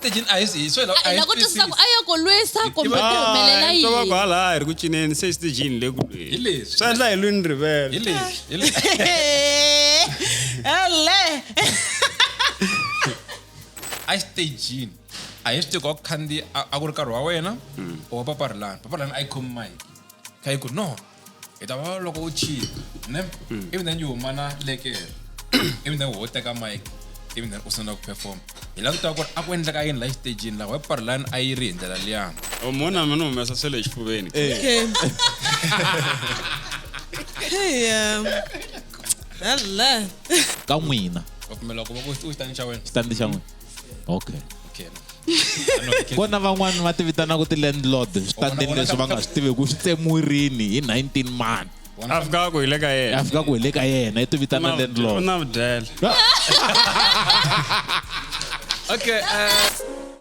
stage a hi so la loko tisaka aya kolwesa kombe humelela yini to kwala ri ku cineni se stage le ku hi leswi swa endla hi lwini rivel hi leswi alle a stage a hi swi ku khandi a ku ri karhi wa wena o paparilana a yi khomi mic kai ku no eta va loko u chipa ne even then you humana lekere even then wo teka mic even then u sungula ku perform hi la ku ta ku ri a ku endleka yini la stage la wa paparilana a yi ri hi ndlela liyana o mona mina humesa swele exifuveni okay hey alle ka n'wina wa pfumela ku va ku xitandi xa wena xitandi xa n'wina okay okay kona van'wani va tivitanaka ti-landlord switandini leswi va nga swi tivi ku swi tsemiwirini hi 19 man a fika ku hi le ka yena a fika ku hi le ka yena i tivitana landlord u na vudyela okay